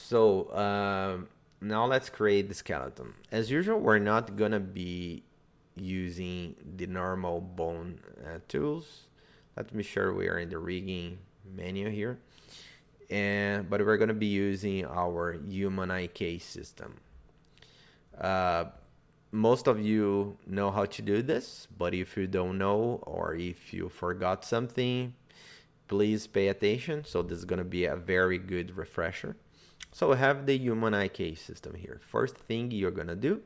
So now let's create the skeleton. As usual, we're not gonna be using the normal bone tools. Let me sure we are in the rigging menu here. But we're gonna be using our HumanIK system. Most of you know how to do this, but if you don't know or if you forgot something, please pay attention. So this is gonna be a very good refresher. So we have the HumanIK system here. First thing you're gonna do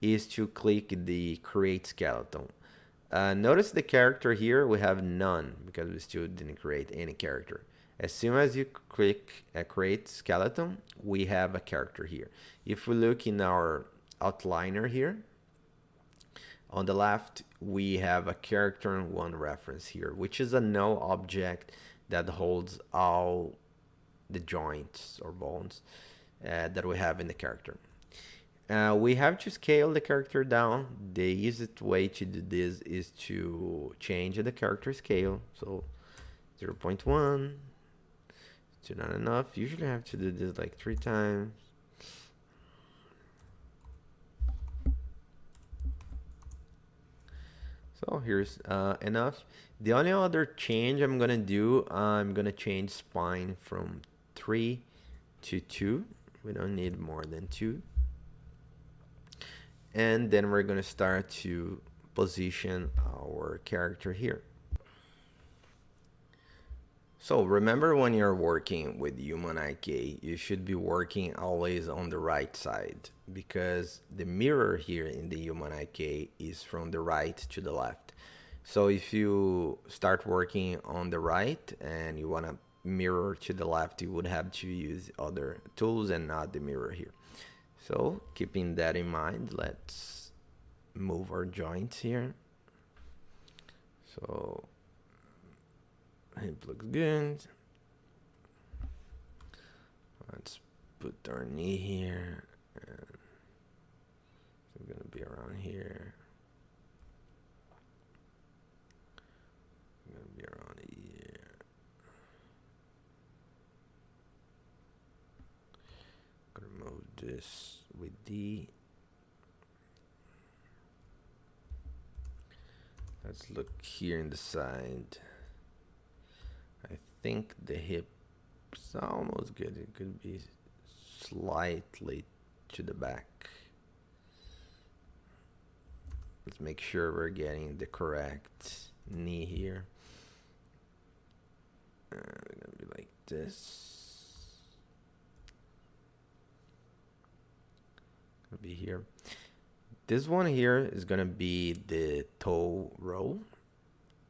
is to click the create skeleton. Notice the character here, we have none because we still didn't create any character. As soon as you click create skeleton, we have a character here. If we look in our outliner here, on the left, we have a character and one reference here, which is a null object that holds all the joints or bones that we have in the character. We have to scale the character down. The easiest way to do this is to change the character scale. So 0.1, it's not enough. Usually I have to do this like 3 times. So here's enough. The only other change I'm gonna do, I'm gonna change spine from 3 to 2. We don't need more than 2. And then we're gonna start to position our character here. So remember, when you're working with HumanIK, you should be working always on the right side, because the mirror here in the HumanIK is from the right to the left. So if you start working on the right and you want to mirror to the left, you would have to use other tools and not the mirror here. So keeping that in mind, let's move our joints here. So it looks good. Let's put our knee here, and it's gonna be around here. It's gonna be around here. Gonna move this with D. Let's look here in the side. I think the hip's almost good. It could be slightly to the back. Let's make sure we're getting the correct knee here. We're gonna be like this. Gonna be here. This one here is gonna be the toe roll.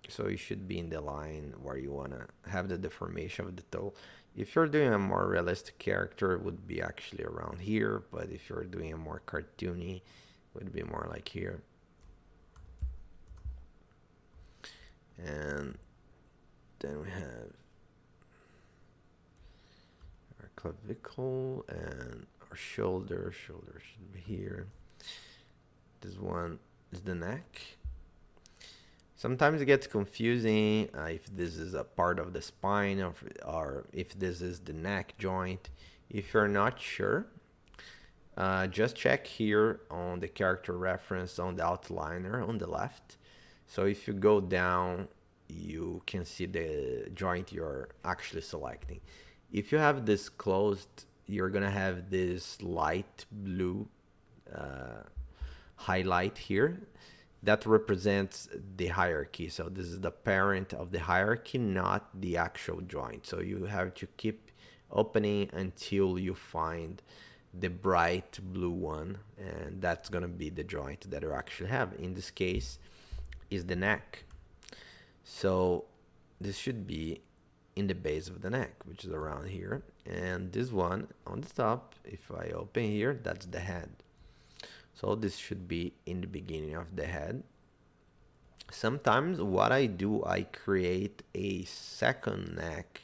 So you should be in the line where you want to have the deformation of the toe. If you're doing a more realistic character, it would be actually around here, but if you're doing a more cartoony, it would be more like here. And then we have our clavicle and our shoulder. Shoulder should be here. This one is the neck. Sometimes it gets confusing if this is a part of the spine or if this is the neck joint. If you're not sure, just check here on the character reference on the outliner on the left. So if you go down, you can see the joint you're actually selecting. If you have this closed, you're gonna have this light blue highlight here. That represents the hierarchy. So this is the parent of the hierarchy, not the actual joint. So you have to keep opening until you find the bright blue one, and that's gonna be the joint that you actually have. In this case, is the neck. So this should be in the base of the neck, which is around here. And this one on the top, if I open here, that's the head. So this should be in the beginning of the head. Sometimes what I do, I create a second neck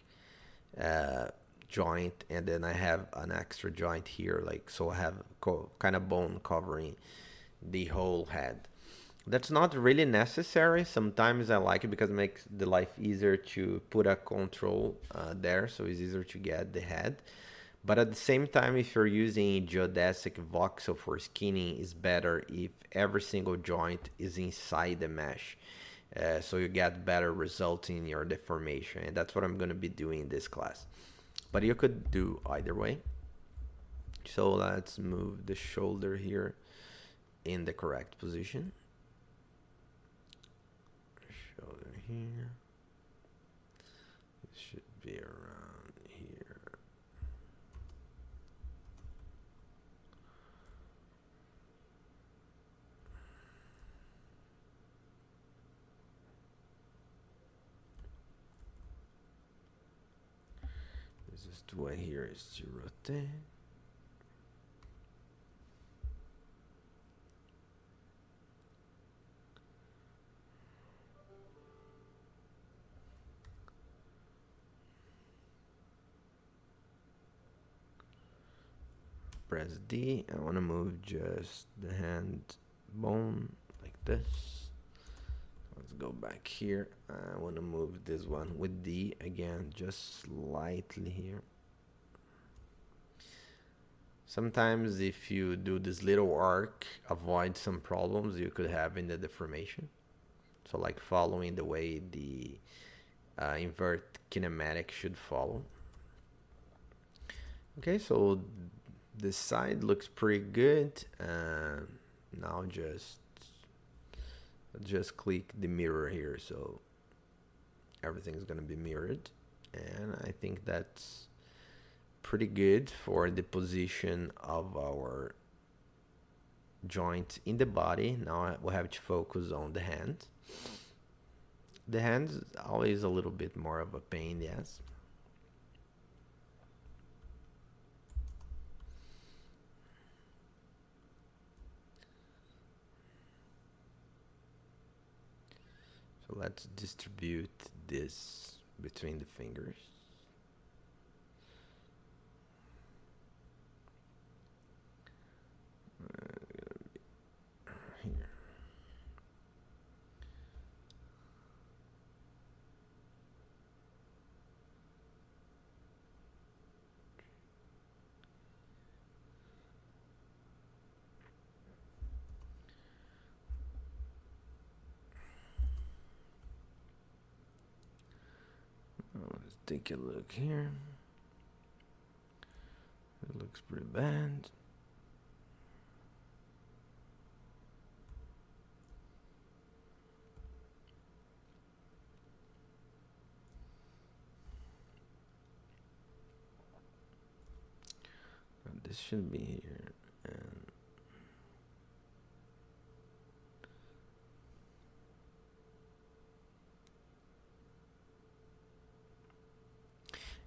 joint, and then I have an extra joint here, like so I have kind of bone covering the whole head. That's not really necessary. Sometimes I like it because it makes the life easier to put a control there, so it's easier to get the head. But at the same time, if you're using geodesic voxel for skinning, it's better if every single joint is inside the mesh. So you get better results in your deformation. And that's what I'm going to be doing in this class. But you could do either way. So let's move the shoulder here in the correct position. Shoulder here. It should be around here. This is the way here is to rotate. Press D. I want to move just the hand bone like this. Let's go back here. I want to move this one with D again, just slightly here. Sometimes if you do this little arc, avoid some problems you could have in the deformation. So like following the way the invert kinematic should follow. Okay, so this side looks pretty good. Now just click the mirror here, so everything's gonna be mirrored, and I think that's pretty good for the position of our joint in the body. Now we'll have to focus on the hand. The hand is always a little bit more of a pain, yes. So let's distribute this between the fingers. Here. Let's take a look here. It looks pretty bad. This should be here, and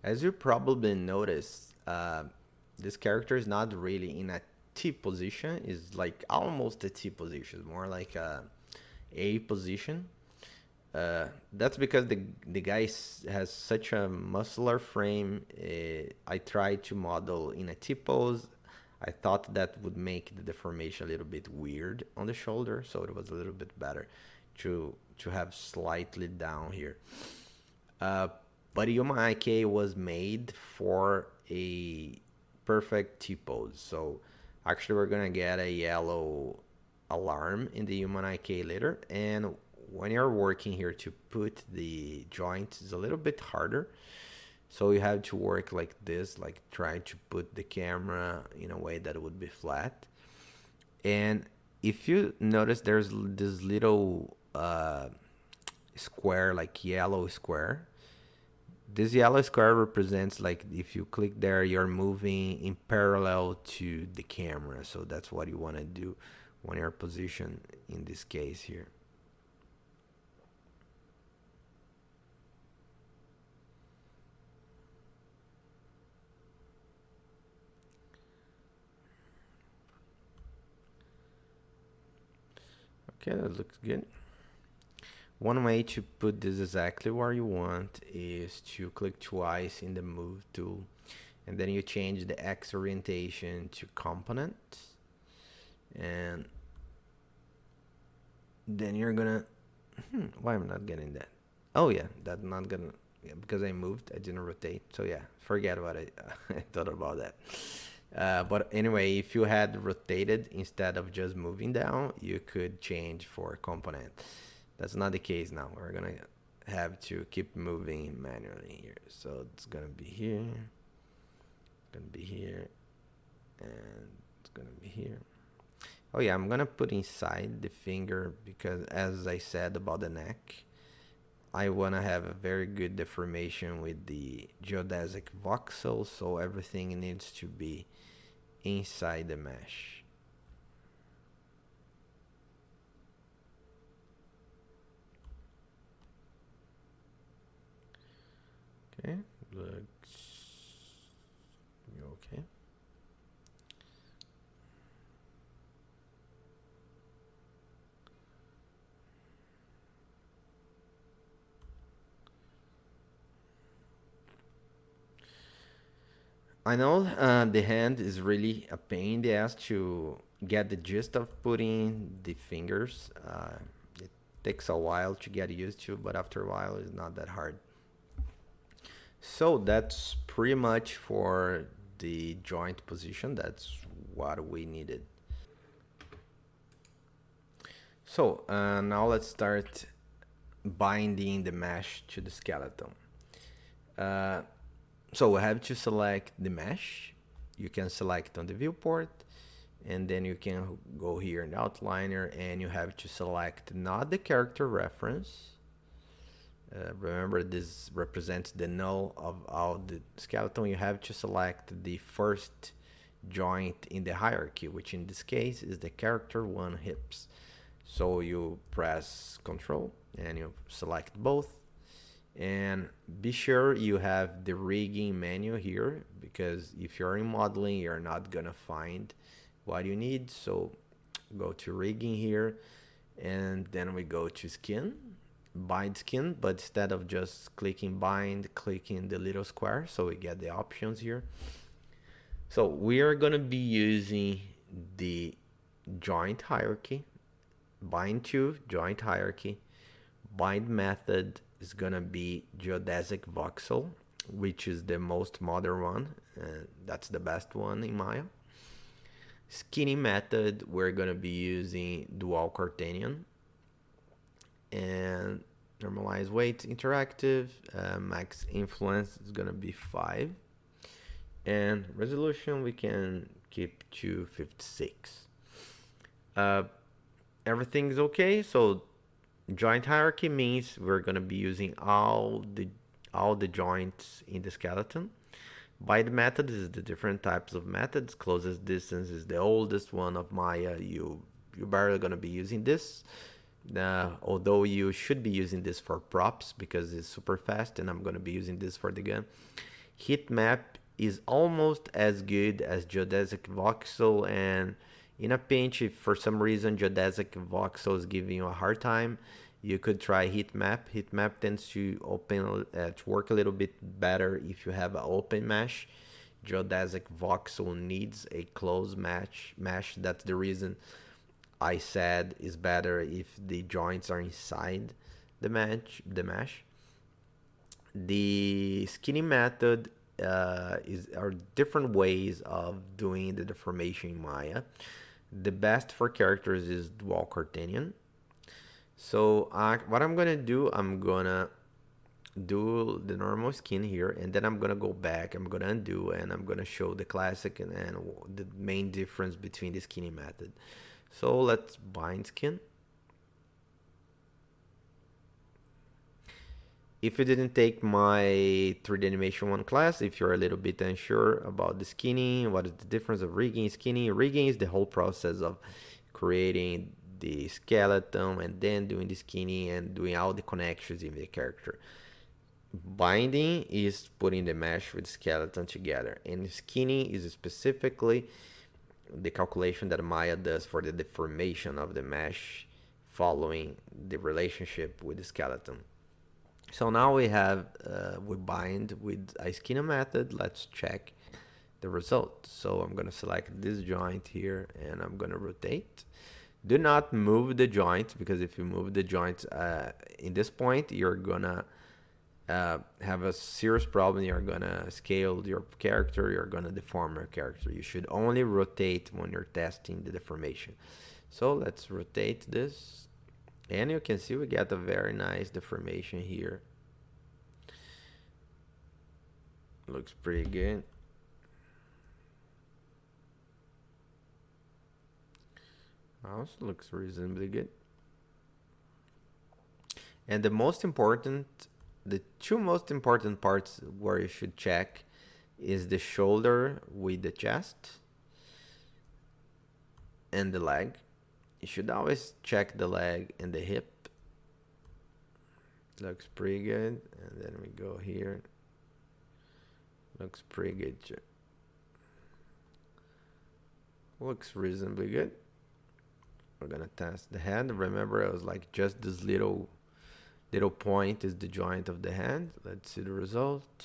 as you probably noticed, this character is not really in a T position. It's like almost a T position, more like a position. That's because the guy has such a muscular frame. I tried to model in a T pose. I thought that would make the deformation a little bit weird on the shoulder, so it was a little bit better to have slightly down here. But HumanIK was made for a perfect T pose. So actually we're gonna get a yellow alarm in the HumanIK later, and when you're working here to put the joint is a little bit harder. So you have to work like this, like try to put the camera in a way that it would be flat. And if you notice, there's this little square, like yellow square. This yellow square represents, like, if you click there, you're moving in parallel to the camera. So that's what you want to do when you're positioned in this case here. Okay, that looks good. One way to put this exactly where you want is to click twice in the move tool, and then you change the X orientation to component, and then you're gonna why am I not getting that? Oh yeah, that's not gonna because I moved, I didn't rotate. So yeah, forget what I thought about that. But anyway, if you had rotated instead of just moving down, you could change for component. That's not the case now. We're gonna have to keep moving manually here. So it's gonna be here, gonna be here, and it's gonna be here. Oh yeah, I'm gonna put inside the finger because as I said about the neck, I wanna have a very good deformation with the geodesic voxel, so everything needs to be inside the mesh. Okay, looks okay. I know the hand is really a pain in the ass to get the gist of putting the fingers. It takes a while to get used to, but after a while, it's not that hard. So that's pretty much for the joint position. That's what we needed. So now let's start binding the mesh to the skeleton. Uh, so we have to select the mesh. You can select on the viewport, and then you can go here in the outliner, and you have to select not the character reference. Remember, this represents the null of all the skeleton. You have to select the first joint in the hierarchy, which in this case is the character 1 hips. So you press Control and you select both, and be sure you have the rigging menu here, because if you're in modeling, you're not gonna find what you need. So go to rigging here, and then we go to skin, bind skin, but instead of just clicking bind, clicking the little square, so we get the options here. So we are gonna be using the joint hierarchy, bind to joint hierarchy. Bind method is gonna be geodesic voxel, which is the most modern one, and that's the best one in Maya. Skinning method, we're gonna be using dual Cartesian, and normalize weight interactive. Max influence is gonna be 5, and resolution we can keep to 56. Everything's okay. So joint hierarchy means we're gonna be using all the joints in the skeleton. Bind method is the different types of methods. Closest distance is the oldest one of Maya. You're barely gonna be using this. Although you should be using this for props because it's super fast, and I'm gonna be using this for the gun. Heat map is almost as good as geodesic voxel, and in a pinch, if for some reason geodesic voxel is giving you a hard time, you could try heat map. Heat map tends to work a little bit better if you have an open mesh. Geodesic voxel needs a closed mesh. That's the reason I said is better if the joints are inside the mesh. The skinning method are different ways of doing the deformation in Maya. The best for characters is dual Cartesian. So what I'm gonna do, I'm gonna do the normal skin here, and then I'm gonna go back, I'm gonna undo, and I'm gonna show the classic and the main difference between the skinning method. So let's bind skin. If you didn't take my 3D Animation 1 class, if you're a little bit unsure about the skinning, what is the difference of rigging, skinning? Rigging is the whole process of creating the skeleton and then doing the skinning and doing all the connections in the character. Binding is putting the mesh with the skeleton together, and skinning is specifically the calculation that Maya does for the deformation of the mesh following the relationship with the skeleton. So now we have we bind with a skinner method. Let's check the result. So I'm going to select this joint here, and I'm going to rotate. Do not move the joint, because if you move the joint in this point, you're gonna have a serious problem, you're gonna scale your character, you're gonna deform your character. You should only rotate when you're testing the deformation. So let's rotate this, and you can see we get a very nice deformation here. Looks pretty good. Also looks reasonably good. And the two most important parts where you should check is the shoulder with the chest and the leg. You should always check the leg and the hip. Looks pretty good. And then we go here. Looks pretty good too. Looks reasonably good. We're gonna test the hand. Remember, I was like just this little point is the joint of the hand. Let's see the result.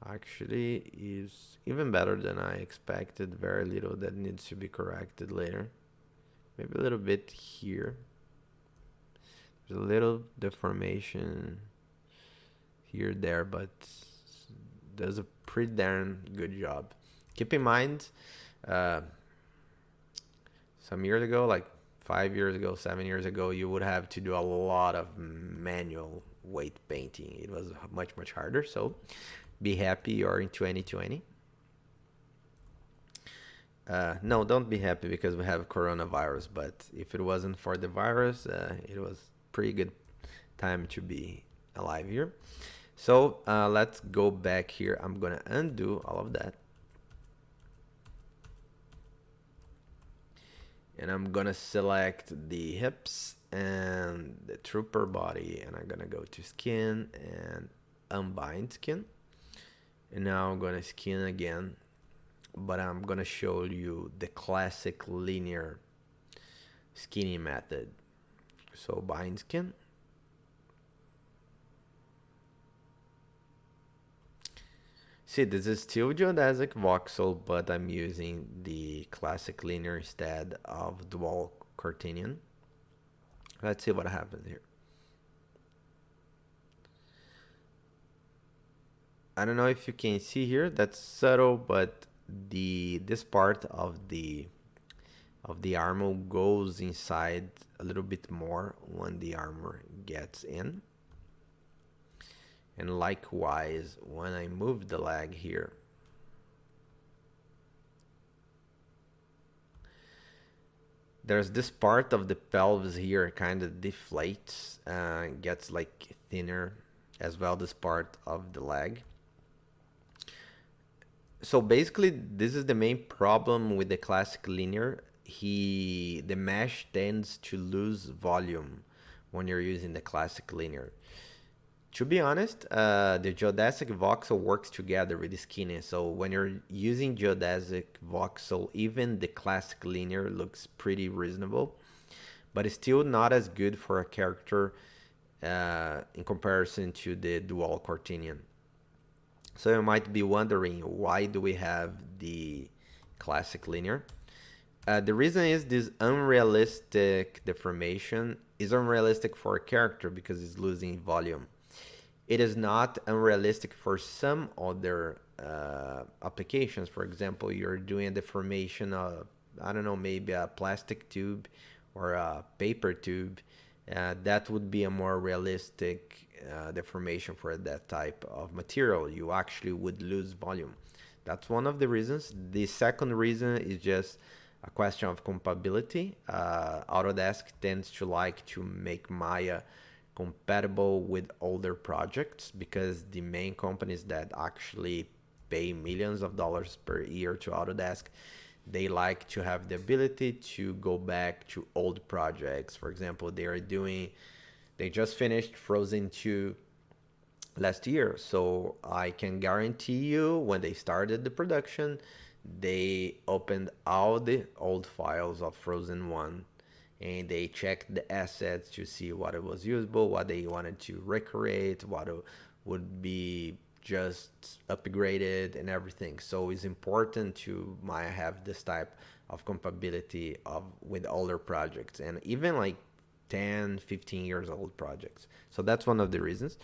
Actually is even better than I expected. Very little that needs to be corrected later. Maybe a little bit here. There's a little deformation here, there, but does a pretty darn good job. Keep in mind, some years ago, like 5 years ago, 7 years ago, you would have to do a lot of manual weight painting. It was much, much harder. So be happy you're in 2020. No, don't be happy because we have coronavirus. But if it wasn't for the virus, it was pretty good time to be alive here. So let's go back here. I'm going to undo all of that. And I'm gonna select the hips and the trooper body, and I'm gonna go to skin and unbind skin. And now I'm gonna skin again, but I'm gonna show you the classic linear skinning method. So bind skin. See, this is still geodesic voxel, but I'm using the classic linear instead of dual Cartesian. Let's see what happens here. I don't know if you can see here, that's subtle, but this part of the armor goes inside a little bit more when the armor gets in. And likewise, when I move the leg here, there's this part of the pelvis here kind of deflates, gets like thinner, as well this part of the leg. So basically, this is the main problem with the classic linear. The mesh tends to lose volume when you're using the classic linear. To be honest, the geodesic voxel works together with the skinning. So when you're using geodesic voxel, even the classic linear looks pretty reasonable, but it's still not as good for a character in comparison to the dual Cartesian. So you might be wondering, why do we have the classic linear? The reason is this unrealistic deformation is unrealistic for a character because it's losing volume. It is not unrealistic for some other applications. For example, you're doing a deformation of, I don't know, maybe a plastic tube or a paper tube. That would be a more realistic deformation for that type of material. You actually would lose volume. That's one of the reasons. The second reason is just a question of compatibility. Autodesk tends to like to make Maya compatible with older projects because the main companies that actually pay millions of dollars per year to Autodesk, they like to have the ability to go back to old projects. For example, they just finished Frozen 2 last year, so I can guarantee you when they started the production, they opened all the old files of Frozen 1 and they checked the assets to see what it was usable, what they wanted to recreate, what would be just upgraded and everything. So it's important to have this type of compatibility with older projects and even like 10, 15 years old projects. So that's one of the reasons.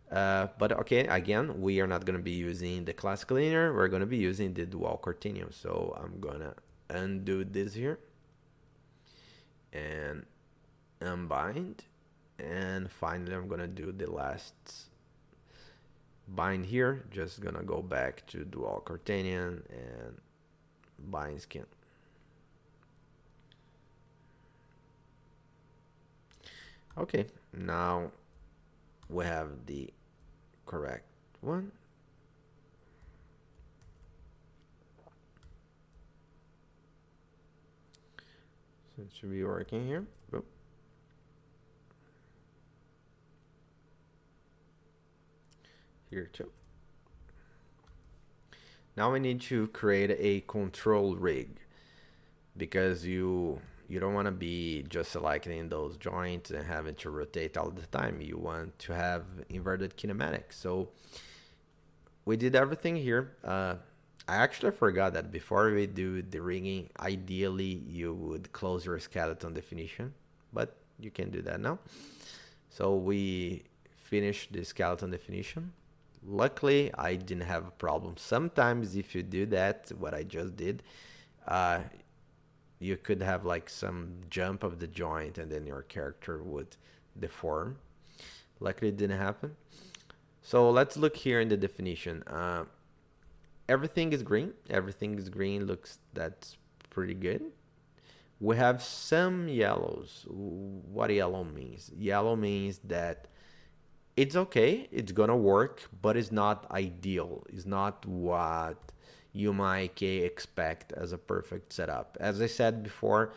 But okay, again, we are not going to be using the classic linear. We're going to be using the dual continuum. So I'm going to undo this here and unbind. And finally, I'm going to do the last bind here. Just going to go back to dual quaternion and bind skin. Okay, now we have the correct one. So it should be working here. Boop. Here too. Now we need to create a control rig because you don't want to be just selecting those joints and having to rotate all the time. You want to have inverted kinematics. So we did everything here. I actually forgot that before we do the rigging, ideally you would close your skeleton definition, but you can do that now. So we finished the skeleton definition. Luckily, I didn't have a problem. Sometimes if you do that, what I just did, you could have like some jump of the joint and then your character would deform. Luckily, it didn't happen. So let's look here in the definition. Everything is green. Everything is green. Looks, that's pretty good. We have some yellows. What yellow means? Yellow means that it's okay, it's gonna work, but it's not ideal. It's not what HumanIK expect as a perfect setup. As I said before,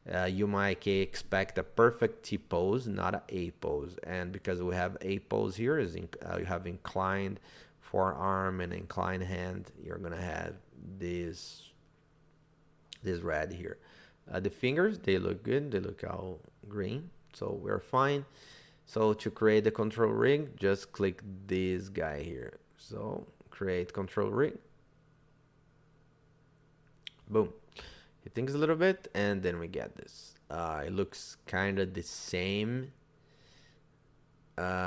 HumanIK expect a perfect T pose, not an A pose. And because we have A pose here, you have inclined forearm and inclined hand, you're gonna have this red here. The fingers, they look good. They look all green, so we're fine. So to create the control rig, just click this guy here. So create control rig. Boom. It thinks a little bit, and then we get this. It looks kind of the same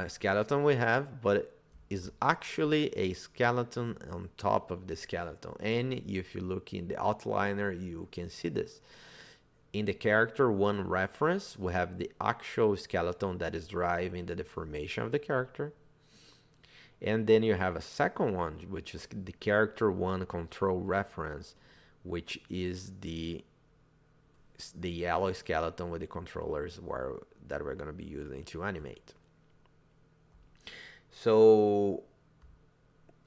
skeleton we have, but is actually a skeleton on top of the skeleton. And if you look in the outliner, you can see this. In the character one reference, we have the actual skeleton that is driving the deformation of the character. And then you have a second one, which is the character one control reference, which is the yellow skeleton with the controllers that we're going to be using to animate. So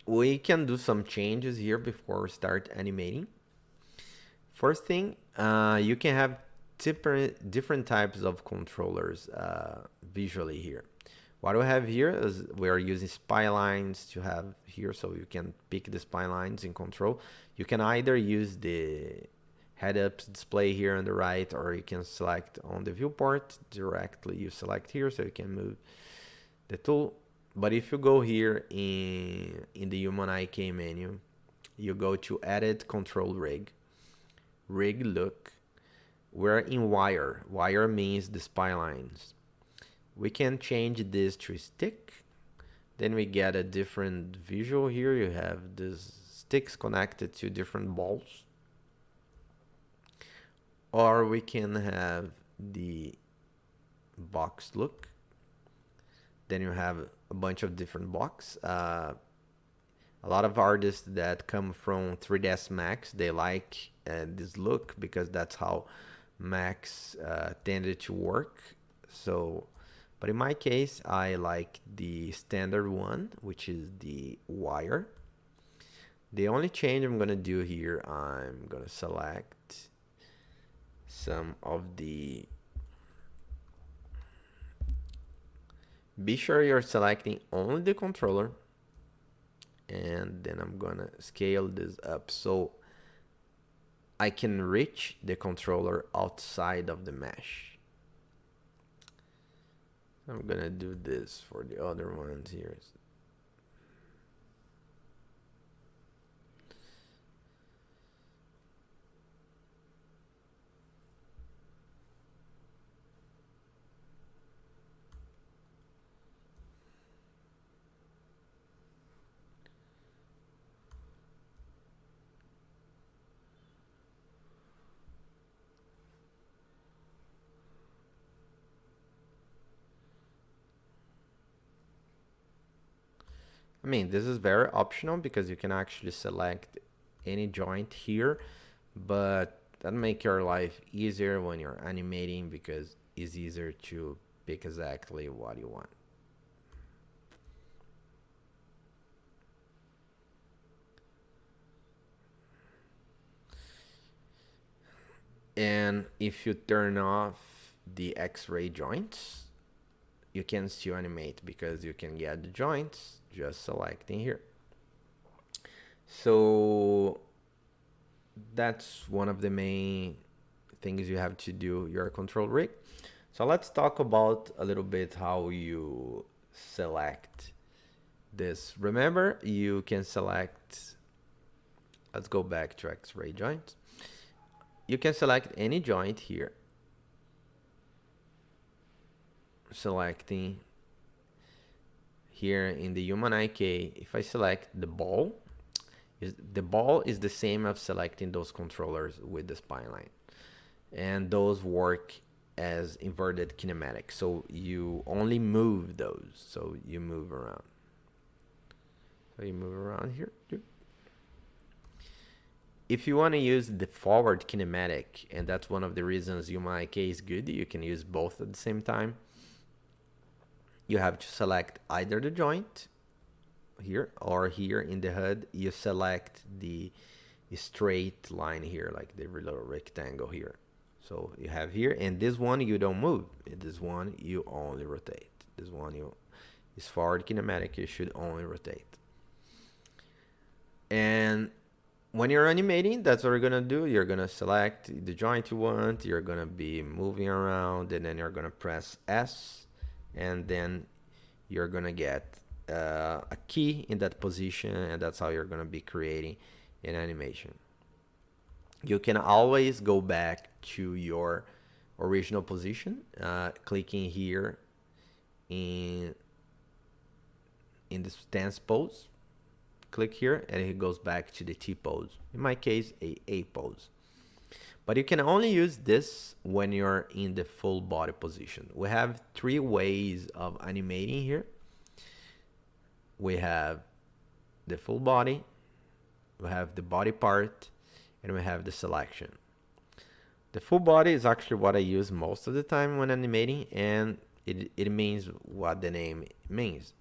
we can do some changes here before we start animating. First thing, you can have different types of controllers visually here. What we have here is we are using splines to have here, so you can pick the splines in control. You can either use the head-up display here on the right, or you can select on the viewport directly. You select here, so you can move the tool. But if you go here in the HumanIK menu, you go to Edit Control Rig, Rig Look. We're in Wire. Wire means the splines. We can change this to stick. Then we get a different visual here. You have these sticks connected to different balls. Or we can have the box look. Then you have a bunch of different blocks. A lot of artists that come from 3ds Max, they like this look because that's how Max tended to work. So, but in my case, I like the standard one, which is the wire. The only change I'm gonna do here, I'm gonna select some of the. Be sure you're selecting only the controller, and then I'm gonna scale this up so I can reach the controller outside of the mesh. I'm gonna do this for the other ones here. I mean, this is very optional because you can actually select any joint here, but that make your life easier when you're animating because it's easier to pick exactly what you want. And if you turn off the X-ray joints, you can still animate because you can get the joints just selecting here. So that's one of the main things you have to do your control rig. So let's talk about a little bit how you select this. Remember, you can select, let's go back to X-ray joint. You can select any joint here. Selecting here in the HumanIK, if I select the ball is the same as selecting those controllers with the spine line. And those work as inverted kinematic. So you only move those. So you move around. So you move around here. If you want to use the forward kinematic, and that's one of the reasons HumanIK is good, you can use both at the same time. You have to select either the joint here or here in the HUD, you select the straight line here, like the little rectangle here. So you have here, and this one you don't move. This one you only rotate. This one is forward kinematic, you should only rotate. And when you're animating, that's what you're gonna do. You're gonna select the joint you want, you're gonna be moving around, and then you're gonna press S, and then you're gonna get a key in that position, and that's how you're gonna be creating an animation. You can always go back to your original position, clicking here in the stance pose. Click here and it goes back to the T pose. In my case, A pose. But you can only use this when you're in the full body position. We have 3 ways of animating here. We have the full body, we have the body part, and we have the selection. The full body is actually what I use most of the time when animating, and it means what the name means.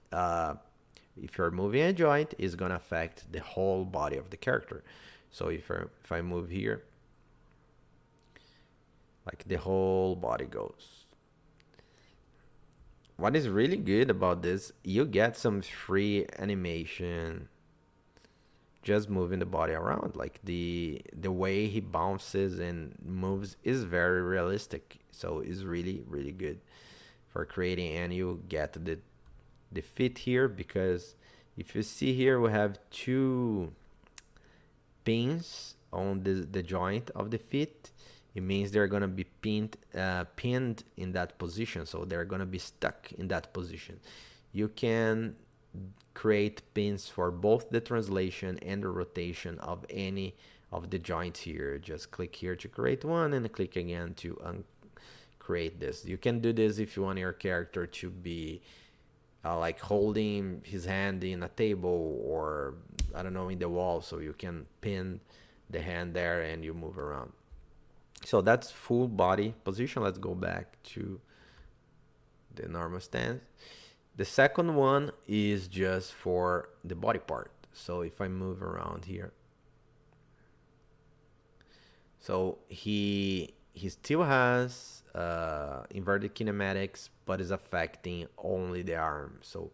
If you're moving a joint, it's gonna affect the whole body of the character. So if I move here, like the whole body goes. What is really good about this, you get some free animation just moving the body around. Like the way he bounces and moves is very realistic. So it's really, really good for creating, and you get the fit here, because if you see here, we have 2 pins on the joint of the feet. It means they're gonna be pinned in that position, so they're gonna be stuck in that position. You can create pins for both the translation and the rotation of any of the joints here. Just click here to create one, and click again to create this. You can do this if you want your character to be like holding his hand in a table, or I don't know, in the wall, so you can pin the hand there and you move around. So that's full body position. Let's go back to the normal stance. The second one is just for the body part. So if I move around here, so he still has inverted kinematics, but is affecting only the arm. So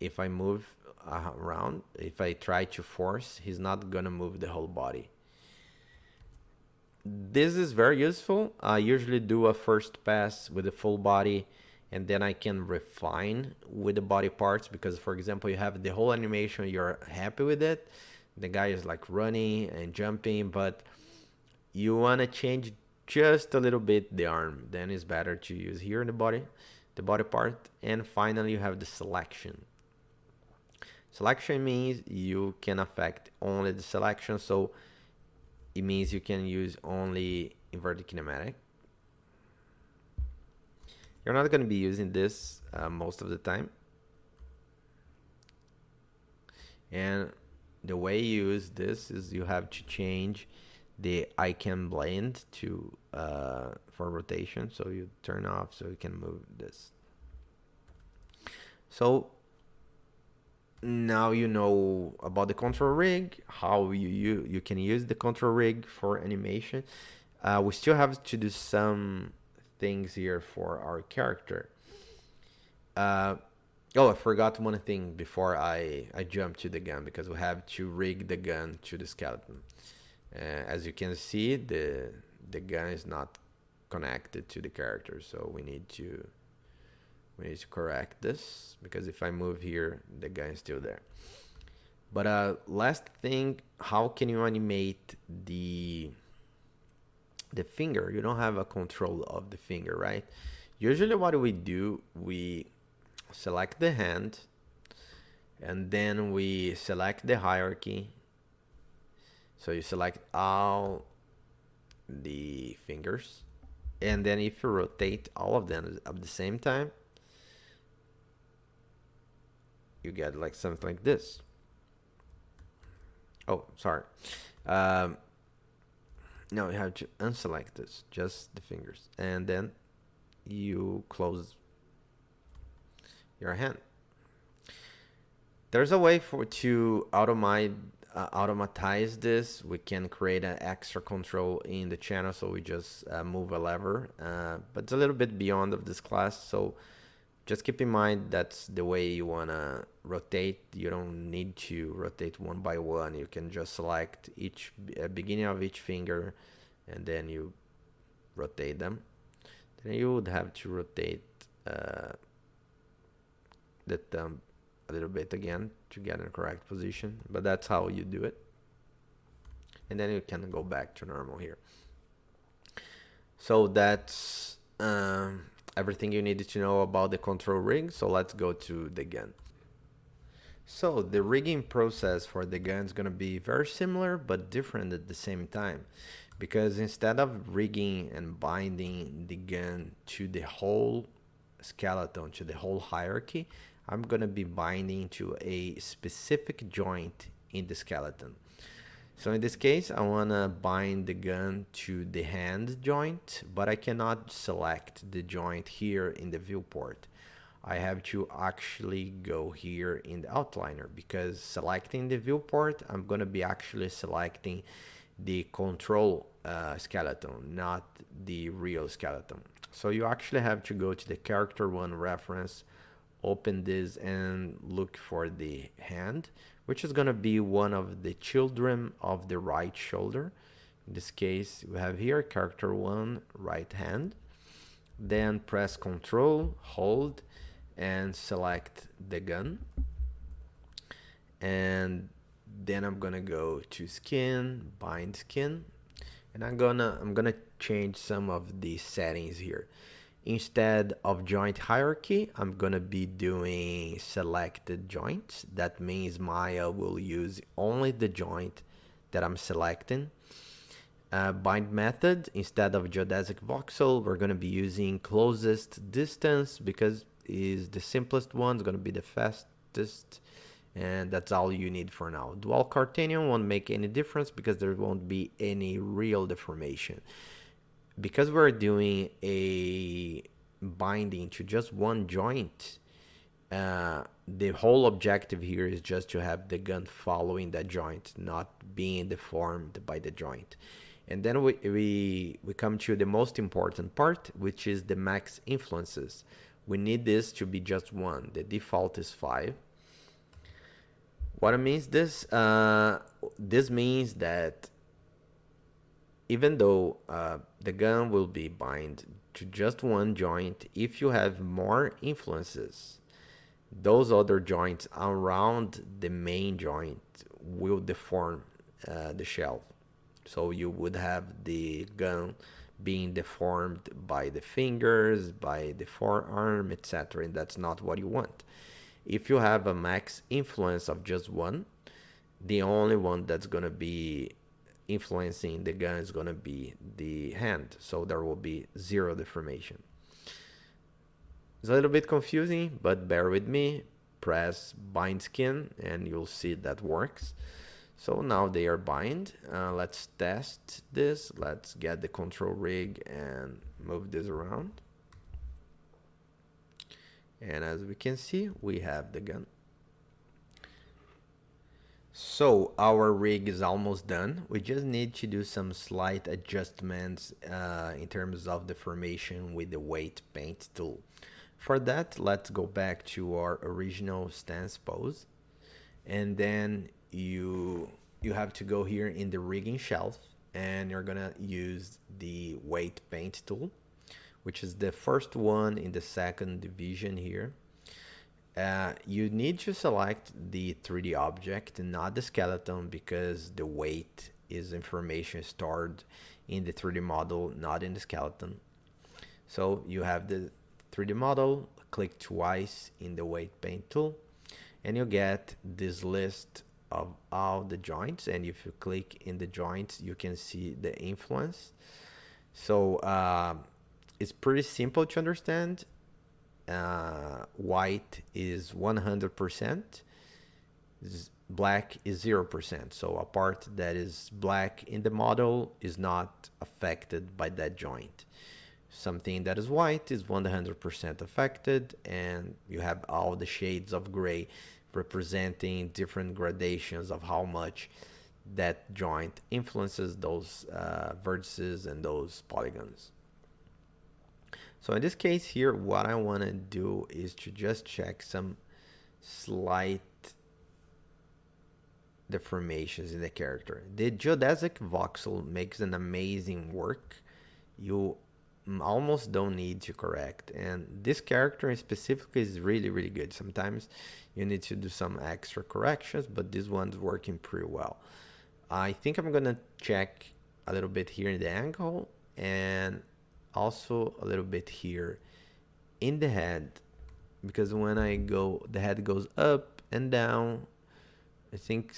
if I move around, if I try to force, he's not gonna move the whole body. This is very useful. I usually do a first pass with the full body, and then I can refine with the body parts, because for example, you have the whole animation, you're happy with it, the guy is like running and jumping, but you want to change just a little bit the arm, then it's better to use here in the body part. And finally, you have the selection. Selection means you can affect only the selection, so it means you can use only inverted kinematic. You're not going to be using this most of the time. And the way you use this is you have to change the icon blend to for rotation. So you turn off so you can move this. So now you know about the control rig, how you can use the control rig for animation. We still have to do some things here for our character. Uh, oh, I forgot one thing before I jump to the gun, because we have to rig the gun to the skeleton. As you can see, the gun is not connected to the character, so we need to correct this, because if I move here, the gun is still there. But last thing, how can you animate the finger? You don't have a control of the finger, right? Usually what we do, we select the hand, and then we select the hierarchy. So you select all the fingers, and then if you rotate all of them at the same time, you get like something like this. Oh, sorry. No, you have to unselect this, just the fingers, and then you close your hand. There's a way to automatize this. We can create an extra control in the channel, so we just move a lever, but it's a little bit beyond of this class, so just keep in mind that's the way you want to rotate. You don't need to rotate one by one. You can just select each beginning of each finger, and then you rotate them. Then you would have to rotate the thumb a little bit again to get in the correct position, but that's how you do it. And then you can go back to normal here. So that's everything you needed to know about the control rig. So let's go to the gun. So the rigging process for the gun is going to be very similar but different at the same time, because instead of rigging and binding the gun to the whole skeleton, to the whole hierarchy, I'm going to be binding to a specific joint in the skeleton. So in this case, I want to bind the gun to the hand joint, but I cannot select the joint here in the viewport. I have to actually go here in the outliner, because selecting the viewport, I'm going to be actually selecting the control skeleton, not the real skeleton. So you actually have to go to the character one reference, open this and look for the hand, which is going to be one of the children of the right shoulder. In this case, we have here character one, right hand. Then press Control, hold, and select the gun. And then I'm gonna go to skin, bind skin, and I'm gonna change some of the settings here. Instead of joint hierarchy, I'm gonna be doing selected joints. That means Maya will use only the joint that I'm selecting. Bind method, instead of geodesic voxel, we're gonna be using closest distance, because is the simplest one, it's gonna be the fastest, and that's all you need for now. Dual Cartanian won't make any difference because there won't be any real deformation. Because we're doing a binding to just one joint, the whole objective here is just to have the gun following that joint, not being deformed by the joint. And then we come to the most important part, which is the max influences. We need this to be just one. The default is 5. What it means this? This means that even though the gun will be bind to just one joint, if you have more influences, those other joints around the main joint will deform the shell. So you would have the gun being deformed by the fingers, by the forearm, etc. And that's not what you want. If you have a max influence of just one, the only one that's going to be influencing the gun is going to be the hand, so there will be 0 deformation. It's a little bit confusing, but bear with me. press bind skin and you'll see that works. So now they are bind. Let's test this. Let's get the control rig and move this around. And as we can see, we have the gun. So our rig is almost done. We just need to do some slight adjustments in terms of the formation with the weight paint tool. For that, let's go back to our original stance pose. And then you have to go here in the rigging shelf and you're gonna use the weight paint tool, which is the first one in the second division here. You need to select the 3D object and not the skeleton, because the weight is information stored in the 3D model, not in the skeleton. So you have the 3D model, click twice in the weight paint tool, and you get this list of all the joints. And if you click in the joints, you can see the influence. So it's pretty simple to understand. White is 100%, black is 0%. So a part that is black in the model is not affected by that joint. Something that is white is 100% affected, and you have all the shades of gray representing different gradations of how much that joint influences those vertices and those polygons. So in this case here, what I want to do is to just check some slight deformations in the character. The geodesic voxel makes an amazing work. You almost don't need to correct, and this character specifically is really, really good. Sometimes you need to do some extra corrections, but this one's working pretty well. I think I'm gonna check a little bit here in the angle, and also a little bit here in the head, because when I go, the head goes up and down. I think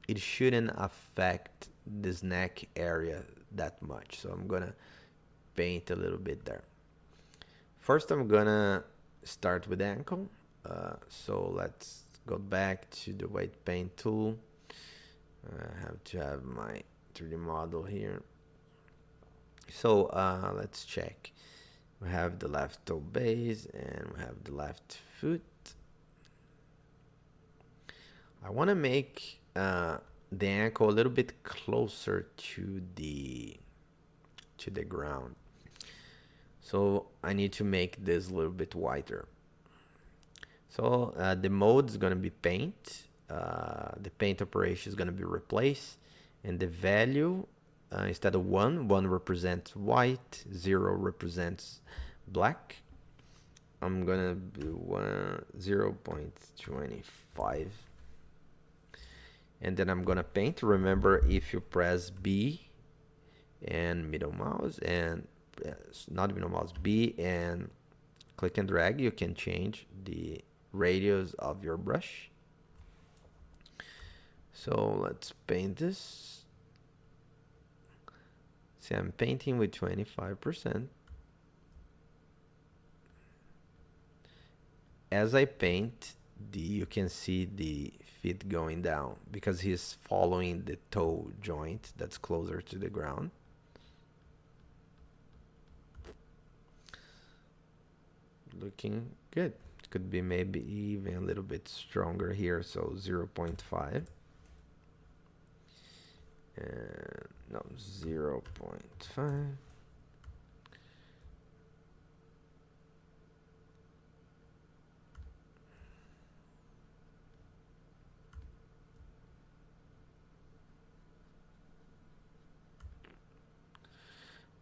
it shouldn't affect this neck area that much, so I'm gonna paint a little bit there. First, I'm gonna start with the ankle. So let's go back to the weight paint tool. I have to have my 3D model here. So let's check. We have the left toe base and we have the left foot. I want to make the ankle a little bit closer to the ground. So I need to make this a little bit wider. So the mode is going to be paint. The paint operation is going to be replace, and the value, instead of 1 represents white, 0 represents black. I'm gonna do 0.25, and then I'm gonna paint. Remember, if you press B and middle mouse, and not middle mouse, B and click and drag, you can change the radius of your brush. So let's paint this. See, I'm painting with 25%. As I paint, you can see the feet going down because he's following the toe joint that's closer to the ground. Looking good. Could be maybe even a little bit stronger here, so 0.5. And no, 0.5.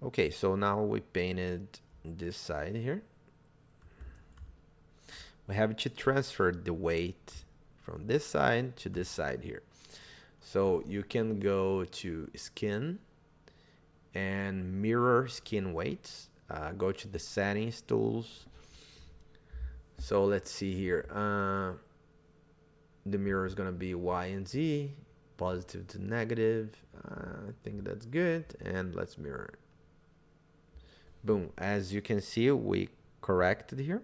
Okay, so now we painted this side here. We have to transfer the weight from this side to this side here. So you can go to skin and mirror skin weights. Go to the settings tools. So let's see here. The mirror is gonna be Y and Z, positive to negative. I think that's good, and let's mirror it. Boom. As you can see, we corrected here,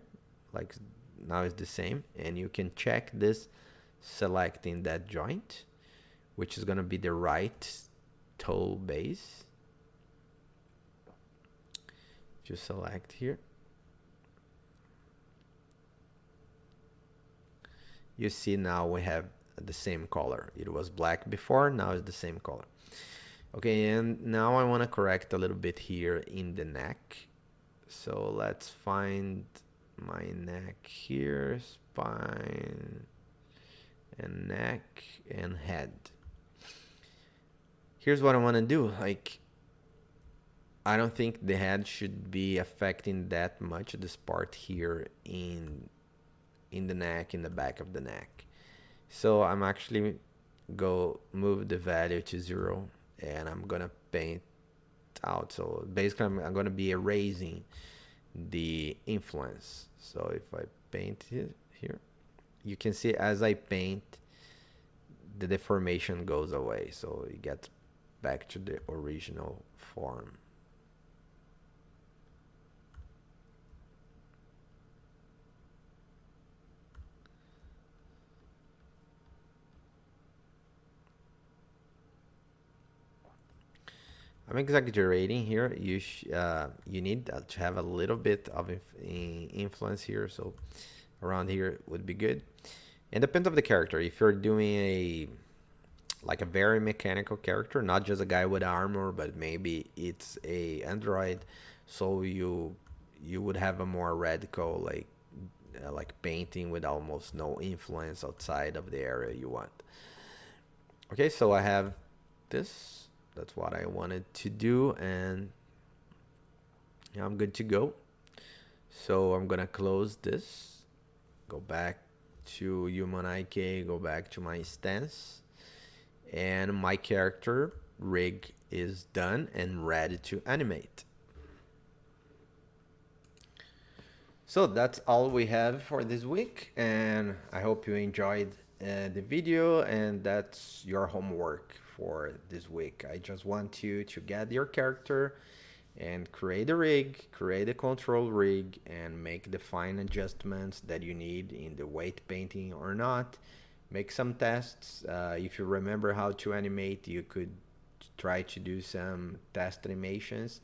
like now it's the same, and you can check this selecting that joint, which is going to be the right toe base. Just select here. You see now we have the same color. It was black before, now it's the same color. Okay, and now I want to correct a little bit here in the neck. So let's find my neck here, spine and neck and head. Here's what I want to do. Like, I don't think the head should be affecting that much this part here in the neck, in the back of the neck. So I'm actually go move the value to 0, and I'm gonna paint out. So basically I'm gonna be erasing the influence. So if I paint it here, you can see as I paint, the deformation goes away, so it gets back to the original form. I'm exaggerating here. You need to have a little bit of influence here, so around here would be good. And depends of the character. If you're doing a very mechanical character, not just a guy with armor, but maybe it's a android, so you would have a more radical like painting with almost no influence outside of the area you want. Okay, so I have this. That's what I wanted to do, and yeah, I'm good to go. So I'm gonna close this, go back to HumanIK, go back to my stance, and my character rig is done and ready to animate. So that's all we have for this week, and I hope you enjoyed the video, and that's your homework for this week. I just want you to get your character and create a rig, create a control rig, and make the fine adjustments that you need in the weight painting or not. Make some tests. If you remember how to animate, you could try to do some test animations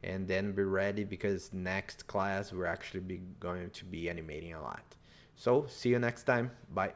and then be ready, because next class we're actually going to be animating a lot. So see you next time. Bye.